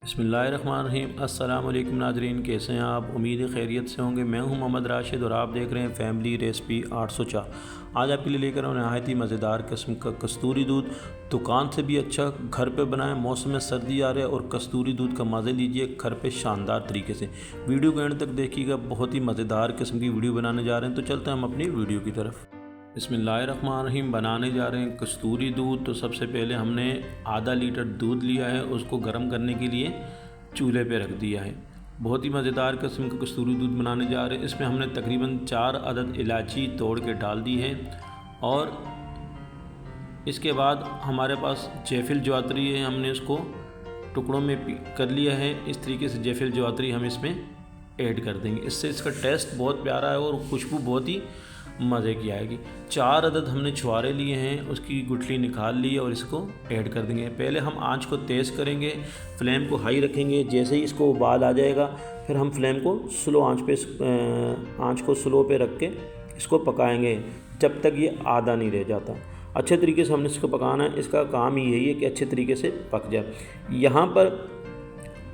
बिस्मिल्लाहिर्रहमानिर्रहीम। अस्सलाम वालेकुम नाज़रीन, कैसे हैं आप? उम्मीद है खैरियत से होंगे। मैं हूं मोहम्मद राशिद और आप देख रहे हैं फैमिली रेसिपी 804। आज आपके लिए लेकर आऊँ नहायत ही मज़ेदार किस्म का कस्तूरी दूध। दुकान से भी अच्छा घर पे बनाएं। मौसम में सर्दी आ रहा है और कस्तूरी दूध का मज़े लीजिए घर पे शानदार तरीके से। वीडियो को एंड तक देखिएगा, बहुत ही मज़ेदार किस्म की वीडियो बनाने जा रहे हैं। तो चलते हैं हम अपनी वीडियो की तरफ। बिस्मिल्लाहिर्रहमानिर्रहीम। बनाने जा रहे हैं कस्तूरी दूध। तो सबसे पहले हमने आधा लीटर दूध लिया है, उसको गर्म करने के लिए चूल्हे पे रख दिया है। बहुत ही मज़ेदार किस्म का कस्तूरी दूध बनाने जा रहे हैं। इसमें हमने तकरीबन 4 अदद इलायची तोड़ के डाल दी है और इसके बाद हमारे पास जैफिल जवात्री है, हमने इसको टुकड़ों में कर लिया है। इस तरीके से जैफिल जवात्री हम इसमें ऐड कर देंगे। इससे इसका टेस्ट बहुत प्यारा है और खुशबू बहुत ही मज़े की आएगी। 4 अदद हमने छुआरे लिए हैं, उसकी गुठली निकाल ली है और इसको ऐड कर देंगे। पहले हम आंच को तेज़ करेंगे, फ्लेम को हाई रखेंगे। जैसे ही इसको उबाल आ जाएगा फिर हम फ्लेम को स्लो आंच को स्लो पे रख के इसको पकाएंगे जब तक ये आधा नहीं रह जाता। अच्छे तरीके से हमने इसको पकाना है। इसका काम ही यही है कि अच्छे तरीके से पक जाए। यहाँ पर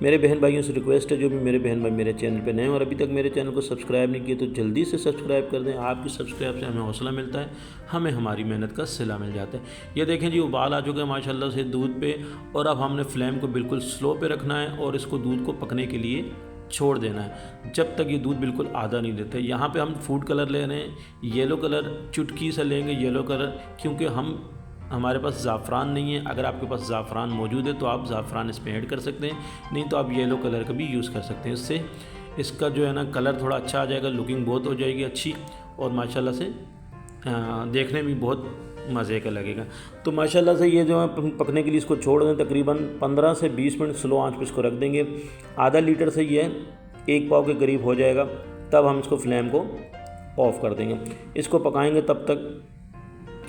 मेरे बहन भाइयों से रिक्वेस्ट है, जो भी मेरे बहन भाई मेरे चैनल पे नए हैं और अभी तक मेरे चैनल को सब्सक्राइब नहीं किए तो जल्दी से सब्सक्राइब कर दें। आपकी सब्सक्राइब से हमें हौसला मिलता है, हमें हमारी मेहनत का सिला मिल जाता है। ये देखें जी, उबाल आ चुका है माशाल्लाह से दूध पे। और अब हमने फ्लेम को बिल्कुल स्लो पे रखना है और इसको दूध को पकने के लिए छोड़ देना है जब तक ये दूध बिल्कुल आधा नहीं देता। यहाँ पे हम फूड कलर ले रहे हैं, येलो कलर चुटकी से लेंगे येलो कलर, क्योंकि हमारे पास ज़ाफ़रान नहीं है। अगर आपके पास ज़ाफ़रान मौजूद है तो आप ज़ाफ़रान इसमें ऐड कर सकते हैं, नहीं तो आप येलो कलर का भी यूज़ कर सकते हैं। इससे इसका जो है ना कलर थोड़ा अच्छा आ जाएगा, लुकिंग बहुत हो जाएगी अच्छी और माशाल्लाह से देखने में बहुत मज़े का लगेगा। तो माशाल्लाह से ये जो है पकने के लिए इसको छोड़ दें। तकरीबन 15 से 20 मिनट स्लो आंच पे इसको रख देंगे। आधा लीटर से ये 1 पाव के करीब हो जाएगा, तब हम इसको फ्लेम को ऑफ़ कर देंगे। इसको पकाएंगे तब तक।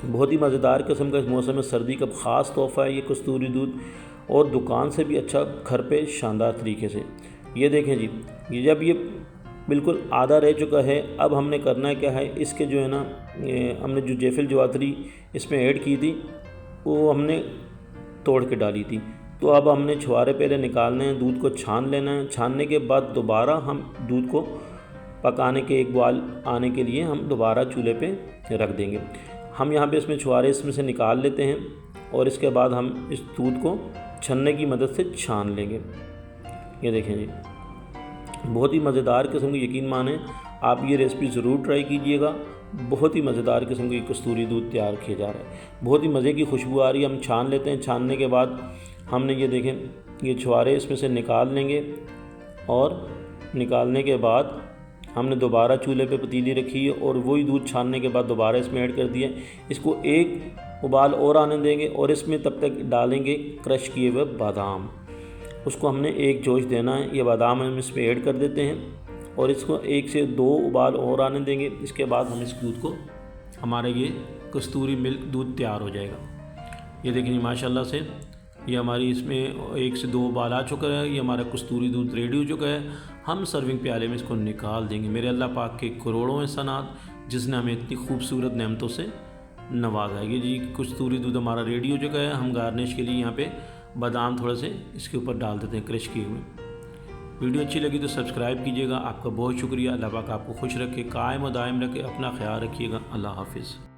बहुत ही मज़ेदार किस्म का इस मौसम में सर्दी का ख़ास तोहफ़ा है ये कस्तूरी दूध, और दुकान से भी अच्छा घर पे शानदार तरीके से। ये देखें जी, ये जब ये बिल्कुल आधा रह चुका है, अब हमने करना क्या है, इसके जो है ना हमने जो जैफिल जवात्री इसमें ऐड की थी वो हमने तोड़ के डाली थी। तो अब हमने छुआरे पहले निकालने हैं, दूध को छान लेना है। छानने के बाद दोबारा हम दूध को पकाने के एक बॉयल आने के लिए हम दोबारा चूल्हे पे रख देंगे। हम यहाँ पे इसमें छुआरे इसमें से निकाल लेते हैं और इसके बाद हम इस दूध को छन्ने की मदद से छान लेंगे। ये देखें जी, बहुत ही मज़ेदार किस्म की, यकीन माने आप ये रेसिपी ज़रूर ट्राई कीजिएगा। बहुत ही मज़ेदार किस्म की कस्तूरी दूध तैयार किया जा रहा है, बहुत ही मज़े की खुशबू आ रही है। हम छान लेते हैं। छानने के बाद हमने ये देखें ये छुआरे इसमें से निकाल लेंगे और निकालने के बाद हमने दोबारा चूल्हे पे पतीली रखी है और वही दूध छानने के बाद दोबारा इसमें ऐड कर दिया। इसको एक उबाल और आने देंगे और इसमें तब तक डालेंगे क्रश किए हुए बादाम। उसको हमने एक जोश देना है। ये बादाम हम इसमें ऐड कर देते हैं और इसको 1 से 2 उबाल और आने देंगे। इसके बाद हम इस दूध को, हमारा ये कस्तूरी मिल्क दूध तैयार हो जाएगा। ये देखिए माशाल्लाह से ये हमारी इसमें 1 से 2 उबाल आ चुका है। ये हमारा कस्तूरी दूध रेडी हो चुका है। हम सर्विंग प्याले में इसको निकाल देंगे। मेरे अल्लाह पाक के करोड़ों एहसानात जिसने हमें इतनी खूबसूरत नेमतों से नवाजा। ये जी कस्तूरी दूध हमारा रेडी हो चुका है। हम गार्निश के लिए यहाँ पे बादाम थोड़े से इसके ऊपर डाल देते हैं क्रश किए हुए। वीडियो अच्छी लगी तो सब्सक्राइब कीजिएगा। आपका बहुत शुक्रिया। अल्लाह पाक आपको खुश रखे, कायम व दायम रखे। अपना ख्याल रखिएगा। अल्लाह हाफिज़।